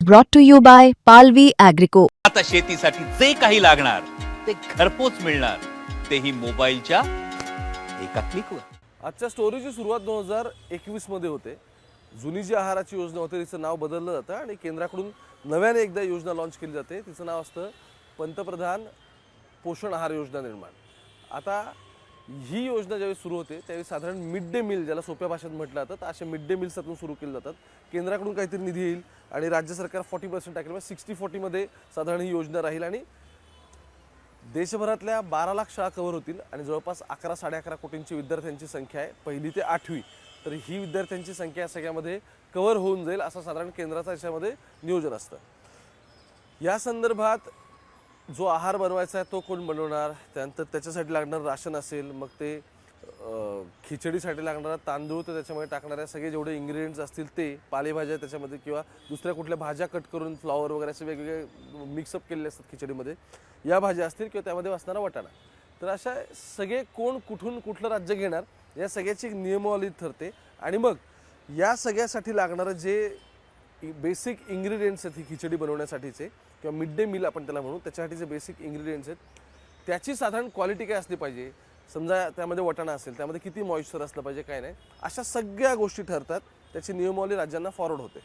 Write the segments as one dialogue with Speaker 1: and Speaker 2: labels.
Speaker 1: brought to you by Palvi Agrico.
Speaker 2: आता शेतीसाठी जे काही लागणार ते घरपोच मिळणार, तेही मोबाईलच्या एका क्लिकवर.
Speaker 3: आजच्या स्टोरीची सुरुवात 2021 मध्ये होते. जुनी जी आहाराची योजना होती तिचं नाव बदललं जातं आणि केंद्राकडून नव्याने एकदा योजना लॉन्च केली जाते. तिचं नाव असतं पंतप्रधान पोषण आहार योजना निर्माण. आता ही योजना ज्यावेळी सुरू होते त्यावेळी साधारण मिड डे मील, ज्याला सोप्या भाषेत म्हटलं जातं, तर असे मिड डे मील्सातून सुरू केले जातात. केंद्राकडून काहीतरी निधी येईल आणि राज्य सरकार 40% टाकेल, म्हणजे 60-40 मध्ये साधारण ही योजना राहील आणि देशभरातल्या 12 लाख शाळा कव्हर होतील आणि जवळपास 11-11.5 कोटींची विद्यार्थ्यांची संख्या आहे 1ली ते 8वी. तर ही विद्यार्थ्यांची संख्या या सगळ्यामध्ये कव्हर होऊन जाईल असं साधारण केंद्राचं याच्यामध्ये नियोजन असतं. या संदर्भात जो आहार बनवायचा आहे तो कोण बनवणार, त्यानंतर त्याच्यासाठी लागणारं राशन असेल, मग ते खिचडीसाठी लागणारा तांदूळ, तर त्याच्यामध्ये टाकणाऱ्या सगळे जेवढे इन्ग्रेडियंट्स असतील ते, पालेभाज्या त्याच्यामध्ये किंवा दुसऱ्या कुठल्या भाज्या कट करून फ्लॉवर वगैरे असे वेगवेगळे मिक्सअप केलेले असतात खिचडीमध्ये, या भाज्या असतील किंवा त्यामध्ये असणारा वाटाणा. तर अशा सगळे कोण कुठून कुठलं राज्य घेणार या सगळ्याची नियमावली ठरते. आणि मग या सगळ्यासाठी लागणारं जे बेसिक इन्ग्रेडियंट्स आहेत ही खिचडी बनवण्यासाठीचे किंवा मिड डे मील आपण त्याला म्हणू, त्याच्यासाठी जे बेसिक इन्ग्रेडियंट्स आहेत त्याची साधारण क्वालिटी काय असली पाहिजे, समजा त्यामध्ये वाटाणा असेल त्यामध्ये किती मॉइश्चर असलं पाहिजे, काय नाही, अशा सगळ्या गोष्टी ठरतात. त्याची नियमावली राज्यांना फॉरवर्ड होते.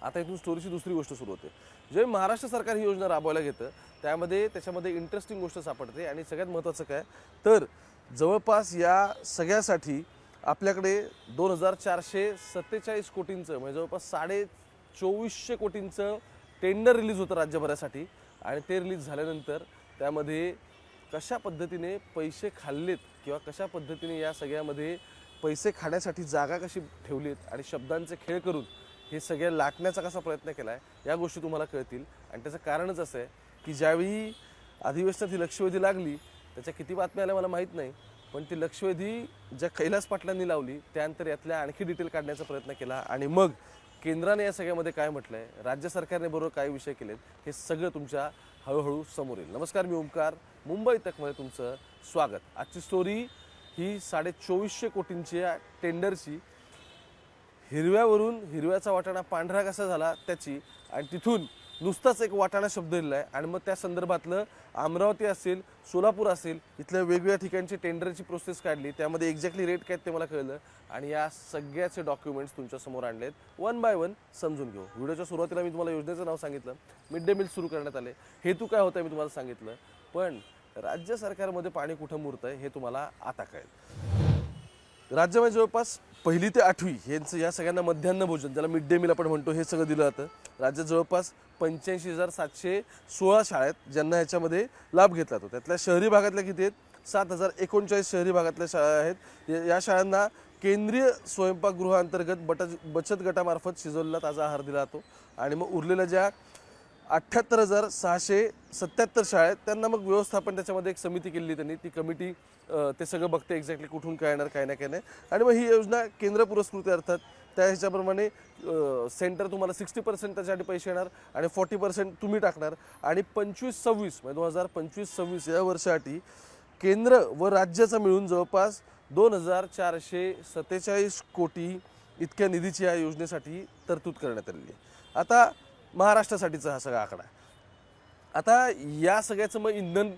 Speaker 3: आता इथून स्टोरीची दुसरी गोष्ट सुरू होते. जे महाराष्ट्र सरकार ही योजना राबवायला घेतं त्याच्यामध्ये इंटरेस्टिंग गोष्ट सापडते. आणि सगळ्यात महत्त्वाचं काय तर जवळपास या सगळ्यासाठी आपल्याकडे 2447 कोटींचं म्हणजे जवळपास 2450 कोटींचं टेंडर रिलीज होतं राज्यभरासाठी. आणि ते रिलीज झाल्यानंतर त्यामध्ये कशा पद्धतीने पैसे खाल्लेत किंवा कशा पद्धतीने या सगळ्यामध्ये पैसे खाण्यासाठी जागा कशी ठेवलीत आणि शब्दांचे खेळ करून हे सगळे लाटण्याचा कसा प्रयत्न केला आहे या गोष्टी तुम्हाला कळतील. आणि त्याचं कारणच असं आहे की ज्यावेळी अधिवेशनात ही लक्षवेधी लागली त्याच्या किती बातम्या आल्या मला माहीत नाही, पण ती लक्षवेधी ज्या कैलास पाटलांनी लावली त्यानंतर यातल्या आणखी डिटेल काढण्याचा प्रयत्न केला. आणि मग केंद्राने या सगळ्यामध्ये काय म्हटलं आहे, राज्य सरकारने बरोबर काय विषय केलेत, हे सगळं तुमच्या हळूहळू समोर येईल. नमस्कार, मी ओमकार, मुंबई तकमध्ये तुमचं स्वागत. आजची स्टोरी ही 2450 कोटींची टेंडरची, हिरव्यावरून हिरव्याचा वाटाणा पांढरा कसा झाला त्याची, आणि तिथून नुसताच एक वाटाणा शब्द दिलेला आहे. आणि मग त्या संदर्भातलं अमरावती असेल, सोलापूर असेल, इथल्या वेगवेगळ्या ठिकाणची टेंडरची प्रोसेस काढली, त्यामध्ये एक्झॅक्टली रेट काय ते मला कळलं. आणि या सगळ्याचे डॉक्युमेंट्स तुमच्यासमोर आणलेत. वन बाय वन समजून घेऊ. व्हिडिओच्या सुरुवातीला मी तुम्हाला योजनेचं नाव सांगितलं, मिड डे मील सुरू करण्यात आले, हेतू काय होता मी तुम्हाला सांगितलं, पण राज्य सरकारमध्ये पाणी कुठं मुरतं आहे हे तुम्हाला आता कळेल. राज्यामध्ये जवळपास 1ली ते 8वी यांचं या सगळ्यांना मध्यान्ह भोजन, ज्याला मिड डे मील आपण म्हणतो, हे सगळं दिलं जातं. राज्यात जवळपास 85,716 शाळा आहेत ज्यांना ह्याच्यामध्ये लाभ घेतला जातो. त्यातल्या शहरी भागातल्या किती आहेत, 7,039 शहरी भागातल्या शाळा आहेत. या शाळांना केंद्रीय स्वयंपाकगृहाअंतर्गत बचत गटामार्फत शिजवलेला ताजा आहार दिला जातो. आणि मग उरलेल्या ज्या 78,677 शाळा आहेत त्यांना मग व्यवस्थापन, त्याच्यामध्ये एक समिती केली त्यांनी, ती कमिटी ते सगळं बघते एक्झॅक्टली कुठून काय येणार काय नाही काय नाही. आणि मग ही योजना केंद्र पुरस्कृत आहे, अर्थात त्या ह्याच्याप्रमाणे सेंटर तुम्हाला 60% त्याच्यासाठी पैसे येणार आणि 40% तुम्ही टाकणार. आणि 25-26 म्हणजे 2025-26 या वर्षासाठी केंद्र व राज्याचा मिळून जवळपास 2447 कोटी इतक्या निधीची या योजनेसाठी तरतूद करण्यात आलेली आहे. आता महाराष्ट्रासाठीचा हा सगळा आकडा. आता या सगळ्याचं मग इंधन,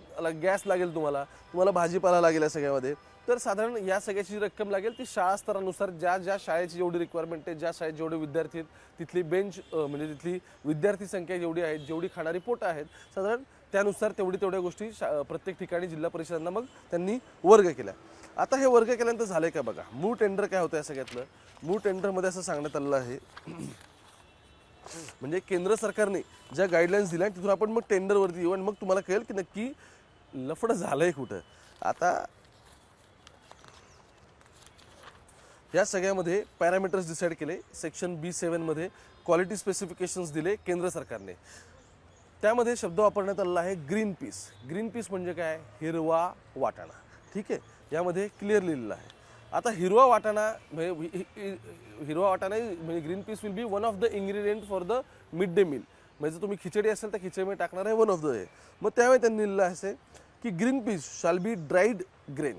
Speaker 3: गॅस लागेल, तुम्हाला भाजीपाला लागेल या सगळ्यामध्ये. तर साधारण या सगळ्याची रक्कम लागेल ती शाळा स्तरानुसार, ज्या शाळेची जेवढी रिक्वायरमेंट आहे, ज्या शाळेत जेवढे विद्यार्थी आहेत, तिथली बेंच म्हणजे तिथली विद्यार्थी संख्या जेवढी आहे, जेवढी खाणारी पोटं आहेत, साधारण त्यानुसार तेवढ्या गोष्टी प्रत्येक ठिकाणी जिल्हा परिषदांना मग त्यांनी वर्ग केल्या. आता हे वर्ग केल्यानंतर झालं का बघा. मूळ टेंडर काय होतं या सगळ्यातलं, मूळ टेंडरमध्ये असं सांगण्यात आलेलं आहे, म्हणजे केंद्र सरकारने ज्या गाईडलाईन्स दिल्या तिथून आपण मग टेंडरवरती येऊ आणि मग तुम्हाला कळेल की नक्की लफडं झालंय कुठं. आता या सगळ्यामध्ये पॅरामीटर्स डिसाईड केले. सेक्शन B7 मध्ये क्वालिटी स्पेसिफिकेशन्स दिले केंद्र सरकारने. त्यामध्ये शब्द वापरण्यात आलेला आहे ग्रीन पीस. ग्रीन पीस म्हणजे काय, हिरवा वाटाणा. ठीक आहे, यामध्ये क्लिअर लिहिलेलं आहे. आता हिरवा वाटाणा म्हणजे green peas will be one of the ingredient for the mid day meal. म्हणजे तुम्ही खिचडी असेल तर खिचडीमध्ये टाकणार आहे वन ऑफ द आहे. मग त्यावेळी त्यांनी लिहिलेलं आहे की green peas shall be dried grain.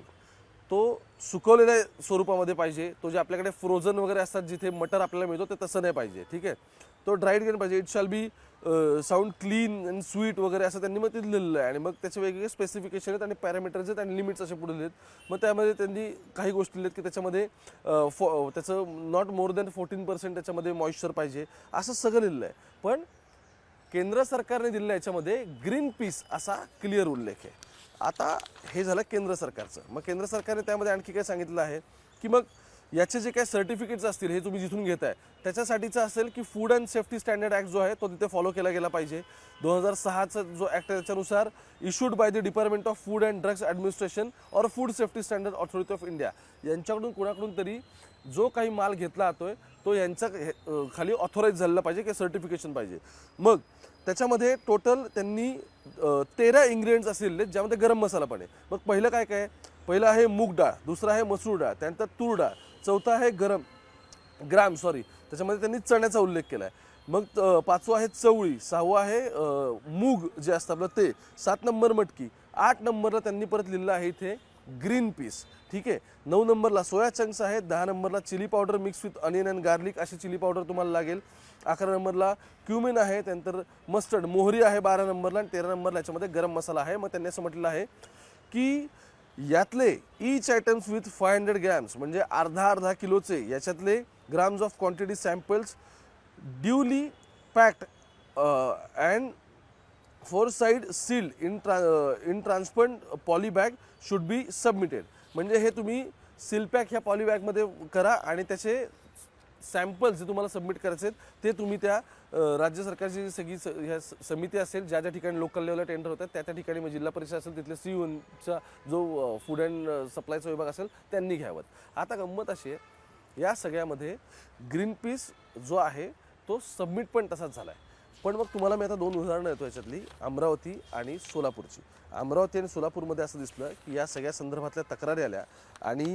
Speaker 3: तो सुकवलेल्या स्वरूपामध्ये पाहिजे. तो जे आपल्याकडे फ्रोझन वगैरे असतात जिथे मटर आपल्याला मिळतो ते तसं नाही पाहिजे. ठीक आहे, तो ड्राईड ग्रेन पाहिजे. It shall be sound clean and sweet वगैरे असं त्यांनी मग ते लिहिलेलं आहे. आणि मग त्याचे वेगवेगळे स्पेसिफिकेशन आहेत आणि पॅरामीटर्स आहेत आणि लिमिट्स असे पुढे लिहिलेत. मग त्यामध्ये त्यांनी काही गोष्टी लिहिलेत की त्याच्यामध्ये त्याचं नॉट मोर दॅन 14% त्याच्यामध्ये मॉइश्चर पाहिजे, असं सगळं लिहिलं आहे. पण केंद्र सरकारने दिलेल्या याच्यामध्ये ग्रीन पीस असा क्लिअर उल्लेख आहे. आता हे झालं केंद्र सरकारचं. मग केंद्र सरकारने त्यामध्ये आणखी काय सांगितलं आहे की मग याचे जे काही सर्टिफिकेट्स असतील हे तुम्ही जिथून घेताय त्याच्यासाठीचं असेल की food and safety standard act जो आहे तो तिथे फॉलो केला गेला पाहिजे. 2006चा जो ॲक्ट आहे त्याच्यानुसार issued by the department of food and drugs administration or food safety standard authority of India यांच्याकडून कोणाकडून तरी जो काही माल घेतला जातोय तो यांच्या खाली ऑथोराईज झालेला पाहिजे की सर्टिफिकेशन पाहिजे. मग त्याच्यामध्ये टोटल त्यांनी 13 इन्ग्रेडियंट्स असलेले ज्यामध्ये गरम मसाला पण आहे. मग पहिलं काय काय, पहिलं आहे मूग डाळ, दुसरं आहे मसूर डाळ, त्यानंतर तूर डाळ, चौथं आहे ग्राम त्याच्यामध्ये त्यांनी चण्याचा उल्लेख केला आहे. मग 5वं आहे चवळी, 6वं आहे मूग जे असतं आपलं ते, 7 नंबर मटकी, 8 नंबरला त्यांनी परत लिहिलं आहे इथे ग्रीन पीस. ठीक आहे. 9 नंबरला सोया चंक्स आहेत, 10 नंबरला chili powder mix with onion and garlic अशी चिली पावडर तुम्हाला लागेल, 11 नंबरला क्युमिन आहे, त्यानंतर मस्टर्ड मोहरी आहे 12 नंबरला, आणि 13 नंबरला याच्यामध्ये गरम मसाला आहे. मग त्यांनी असं म्हटलेलं आहे की यातले ईच आयटम्स विथ 500 ग्रॅम्स म्हणजे अर्धा किलोचे याच्यातले grams of quantity samples duly packed and 4 side sealed in transparent polybag should be submitted. म्हणजे हे तुम्ही सीलपॅक ह्या पॉलीबॅगमध्ये करा आणि त्याचे सॅम्पल्स जे तुम्हाला सबमिट करायचे आहेत ते तुम्ही त्या राज्य सरकारची सगळी ह्या समिती असेल ज्या ज्या ठिकाणी लोकल लेवलला टेंडर होतात त्या ठिकाणी मग जिल्हा परिषद असेल तिथले CUचा जो फूड अँड सप्लायचा विभाग असेल त्यांनी घ्यावं. आता गंमत अशी आहे या सगळ्यामध्ये ग्रीन पीस जो आहे तो सबमिट पण तसाच झाला आहे. पण मग तुम्हाला मी आता 2 उदाहरणं देतो याच्यातली, अमरावती आणि सोलापूरची. अमरावती आणि सोलापूरमध्ये असं दिसलं की या सगळ्या संदर्भातल्या तक्रारी आल्या आणि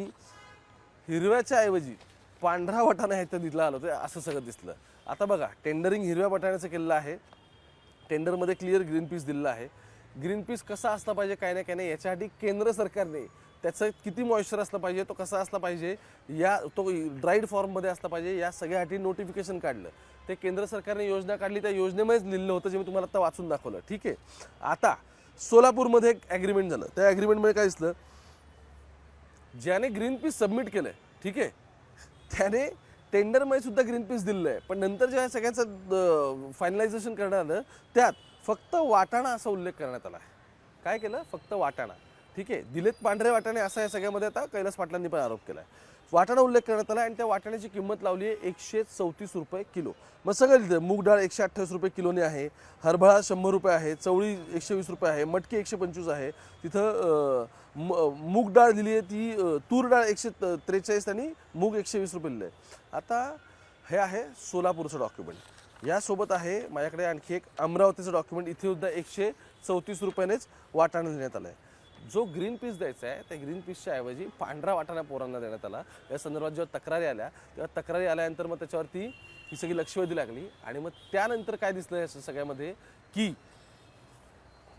Speaker 3: हिरव्याच्या ऐवजी पांढरा वाटाणा ह्याच्यात दिला आलं होतं असं सगळं दिसलं. आता बघा टेंडरिंग हिरव्या वाटाण्याचं केलेलं आहे, टेंडरमध्ये क्लिअर ग्रीन पीस दिलेला आहे. ग्रीन पीस कसा असला पाहिजे काय नाही याच्यासाठी केंद्र सरकारने त्याचं किती मॉइश्चर असलं पाहिजे, तो कसा असला पाहिजे, तो ड्राईड फॉर्ममध्ये असला पाहिजे, या सगळ्यासाठी नोटिफिकेशन काढलं. ते केंद्र सरकारने योजना काढली, त्या योजनेमध्येच लिहिलं होतं जे मी तुम्हाला आता वाचून दाखवलं. ठीक आहे. आता सोलापूरमध्ये एक ॲग्रीमेंट झालं. त्या ॲग्रीमेंटमध्ये काय दिसलं, ज्याने ग्रीन पीस सबमिट केलं ठीक आहे त्याने टेंडरमध्ये सुद्धा ग्रीन पीस दिलेलं आहे. पण नंतर जेव्हा सगळ्याचं फायनलायझेशन करण्यात आलं त्यात फक्त वाटाणा असा उल्लेख करण्यात आला. काय केलं, फक्त वाटाणा. ठीक आहे. दिलेत पांढरे वाटाणे असा या सगळ्यामध्ये आता कैलास पाटलांनी पण आरोप केला आहे. वाटाणा उल्लेख करण्यात आला आणि त्या वाटाण्याची किंमत लावली आहे 134 रुपये किलो. मग सगळं लिहिलं, मूग डाळ 128 रुपये किलोने आहे, हरभरा 100 रुपये आहे, चवळी 120 रुपये आहे, मटकी 125 आहे, तिथं मूग डाळ दिली आहे ती, तूर डाळ 143 आणि मूग 120 रुपये लिहिलं आहे. आता हे आहे सोलापूरचं डॉक्युमेंट. यासोबत आहे माझ्याकडे आणखी एक अमरावतीचं डॉक्युमेंट. इथे सुद्धा 134 रुपयानेच वाटाणा देण्यात आलं आहे. जो ग्रीन पीस द्यायचा आहे त्या ग्रीन पीसच्या ऐवजी पांढरा वाटाणा पोरांना देण्यात आला. या संदर्भात जेव्हा तक्रारी आल्या तेव्हा तक्रारी आल्यानंतर मग त्याच्यावरती ही सगळी लक्षवेधी लागली. आणि मग त्यानंतर काय दिसलं या सगळ्यामध्ये की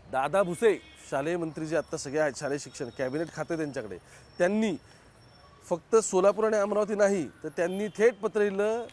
Speaker 3: दादा भुसे शालेय मंत्री जे आत्ता सगळे आहेत, शालेय शिक्षण कॅबिनेट खाते त्यांच्याकडे, त्यांनी फक्त सोलापूर आणि अमरावती नाही तर त्यांनी थेट पत्र लिहिलं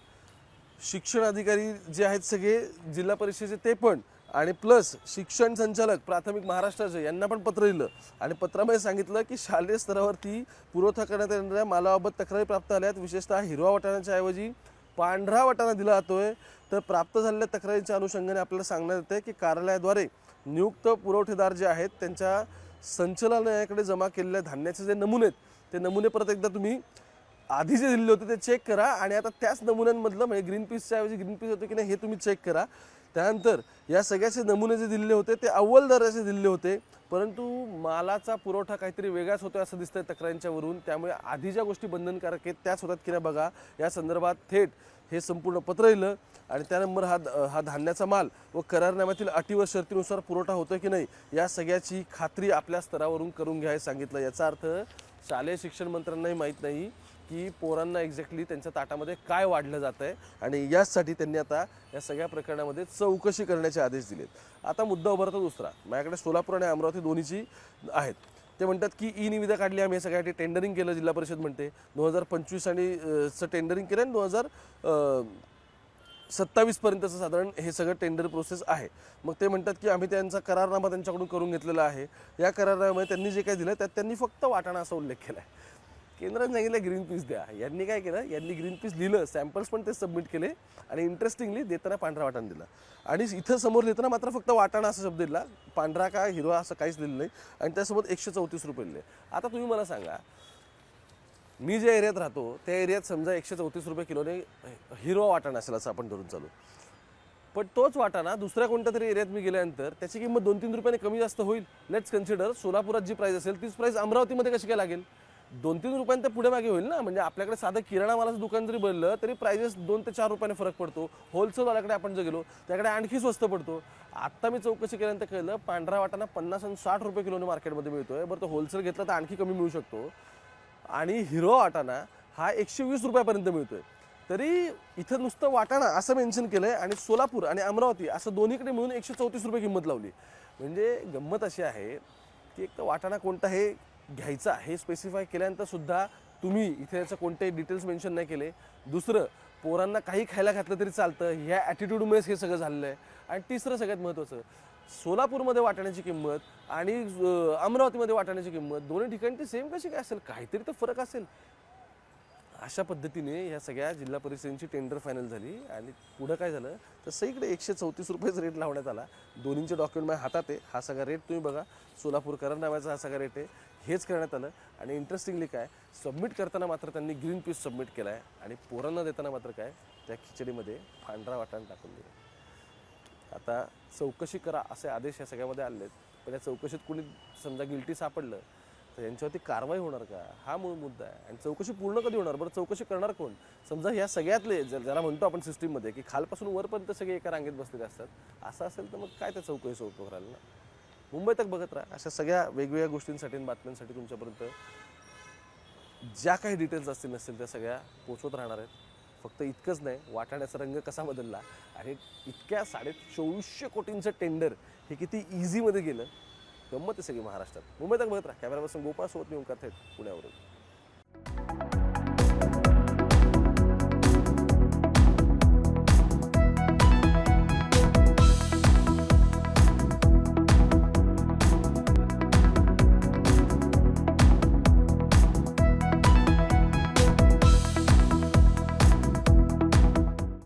Speaker 3: शिक्षण अधिकारी जे आहेत सगळे जिल्हा परिषदेचे ते पण, आणि प्लस शिक्षण संचालक प्राथमिक महाराष्ट्राचे यांना पण पत्र लिहिलं. आणि पत्रामध्ये सांगितलं की शालेय स्तरावरती पुरवठा करण्यात येणाऱ्या मालाबाबत तक्रारी प्राप्त आल्यात, विशेषतः हिरवा वाटाण्याच्या ऐवजी पांढरा वाटाणा दिला जातोय. तर प्राप्त झालेल्या तक्रारीच्या अनुषंगाने आपल्याला सांगण्यात येते की कार्यालयाद्वारे नियुक्त पुरवठेदार जे आहेत त्यांच्या संचालनालयाकडे जमा केलेल्या धान्याचे जे नमुने आहेत ते नमुने परत एकदा तुम्ही आधी जे दिलेले होते ते चेक करा आणि आता त्याच नमुन्यांमधलं म्हणजे ग्रीन पीसच्या ऐवजी ग्रीन पीस होते की नाही हे तुम्ही चेक करा. त्यानंतर या सगळ्याचे नमुने जे दिलेले होते ते अव्वल दर्जाचे दिलेले होते, परंतु मालाचा पुरवठा काहीतरी वेगळाच होतो असं दिसतंय तक्रारींच्यावरून. त्यामुळे आधी ज्या गोष्टी बंधनकारक आहेत त्याच होतात की नाही बघा. या संदर्भात थेट हे संपूर्ण पत्र लिहिलं आणि त्यानंतर हा धान्याचा माल व करारनाम्यातील अटी व शर्तीनुसार पुरवठा होतो की नाही या सगळ्याची खात्री आपल्या स्तरावरून करून घ्यायला सांगितलं. याचा अर्थ शालेय शिक्षण मंत्र्यांनाही माहीत नाही की पोरांना एक्झॅक्टली त्यांच्या ताटामध्ये काय वाढलं जात आहे आणि यासाठी त्यांनी आता या सगळ्या प्रकरणामध्ये चौकशी करण्याचे आदेश दिलेत. आता मुद्दा उभारतो दुसरा. माझ्याकडे सोलापूर आणि अमरावती दोन्हीची आहेत. ते म्हणतात की निविदा काढली आम्ही, हे सगळ्यासाठी टेंडरिंग केलं. जिल्हा परिषद म्हणते 2025 आणि चं टेंडरिंग केलं आणि 27पर्यंतचं साधारण हे सगळं टेंडर प्रोसेस आहे. मग ते म्हणतात की आम्ही त्यांचा करारनामा त्यांच्याकडून करून घेतलेला आहे. या करारनाम्यामध्ये त्यांनी जे काय दिलं त्यात त्यांनी फक्त वाटाणा असा उल्लेख केला आहे. केंद्राने सांगितलं ग्रीन पीस द्या. यांनी काय केलं, यांनी ग्रीन पीस लिहिलं, सॅम्पल्स पण ते सबमिट केले आणि इंटरेस्टिंगली देताना पांढरा वाटाणा दिला. आणि इथं समोर देताना मात्र फक्त वाटाणा असा शब्द दिला, पांढरा का हिरवा असं काहीच दिलं नाही. आणि त्यासोबत 134 रुपये दिले. आता तुम्ही मला सांगा, मी ज्या एरियात राहतो त्या एरियात समजा 134 रुपये किलोने हिरवा वाटाणा असेल असं आपण धरून चालू, पण तोच वाटाणा दुसऱ्या कोणत्या तरी एरियात मी गेल्यानंतर त्याची किंमत 2-3 रुपयाने कमी जास्त होईल. लेट्स कन्सिडर सोलापुरात जी प्राईस असेल तीच प्राईस अमरावतीमध्ये कशी काय लागेल? 2-3 रुपयांनी तर पुढे मागे होईल ना. म्हणजे आपल्याकडे साधं किराणा मालाचं दुकान जरी बनलं तरी प्राइजेस 2 ते 4 रुपयाने फरक पडतो. होलसेलवाल्याकडे आपण जर गेलो त्याकडे आणखी स्वस्त पडतो. आत्ता मी चौकशी केल्यानंतर कळलं पांढरा वाटाणा 50 आणि 60 रुपये किलोने मार्केटमध्ये मिळतोय. बरं, तो होलसेल घेतला तर आणखी कमी मिळू शकतो. आणि हिरवा वाटाणा हा 120 रुपयापर्यंत मिळतोय. तरी इथं नुसतं वाटाणा असं मेन्शन केलंय आणि सोलापूर आणि अमरावती असं दोन्हीकडे मिळून 134 रुपये किंमत लावली. म्हणजे गंमत अशी आहे की एक तर वाटाणा कोणता हे घ्यायचा हे स्पेसिफाय केल्यानंतर सुद्धा तुम्ही इथे याचं कोणतेही डिटेल्स मेन्शन नाही केले. दुसरं, पोरांना काही खायला घातलं तरी चालतं ह्या ॲटिट्यूडमुळेच हे सगळं झालेलं आहे. आणि तिसरं सगळ्यात महत्त्वाचं, सोलापूरमध्ये वाटाण्याची किंमत आणि अमरावतीमध्ये वाटाण्याची किंमत दोन्ही ठिकाणी ती सेम कशी काय असेल? काहीतरी तर फरक असेल. अशा पद्धतीने ह्या सगळ्या जिल्हा परिषदेची टेंडर फायनल झाली आणि पुढं काय झालं तर सगळीकडे 134 रुपयेच रेट लावण्यात आला. दोन्हींचे डॉक्युमेंट माझ्या हातात आहे. हा सगळा रेट तुम्ही बघा, सोलापूर करारनाम्याचा हा सगळा रेट आहे. हेच करण्यात आलं. आणि इंटरेस्टिंगली काय, सबमिट करताना मात्र त्यांनी ग्रीन पीस सबमिट केला आहे आणि पोरांना देताना मात्र काय, त्या खिचडीमध्ये पांढरा वाटाणा टाकून दिला. आता चौकशी करा असे आदेश या सगळ्यामध्ये आले आहेत. पण या चौकशीत कुणी समजा गिल्टी सापडलं तर यांच्यावरती कारवाई होणार का, हा मूळ मुद्दा आहे. आणि चौकशी पूर्ण कधी होणार? बरं, चौकशी करणार कोण? समजा ह्या सगळ्यातले ज्याला म्हणतो आपण सिस्टीममध्ये की खालपासून वरपर्यंत सगळे एका रांगेत बसलेले असतात, असं असेल तर मग काय त्या चौकशी उपयोग राहिला ना. मुंबई तक बघत राहा. अशा सगळ्या वेगवेगळ्या गोष्टींसाठी आणि बातम्यांसाठी तुमच्यापर्यंत ज्या काही डिटेल्स असतील नसतील त्या सगळ्या पोचवत राहणार आहेत. फक्त इतकंच नाही, वाटाण्याचा रंग कसा बदलला आणि इतक्या 2450 कोटींचं टेंडर हे किती इझीमध्ये गेलं, गंमत आहे सगळी महाराष्ट्रात. मुंबई तक बघत राहा. कॅमेरापासून गोपाळ सोबत मी ओंकार थेट पुण्यावरून.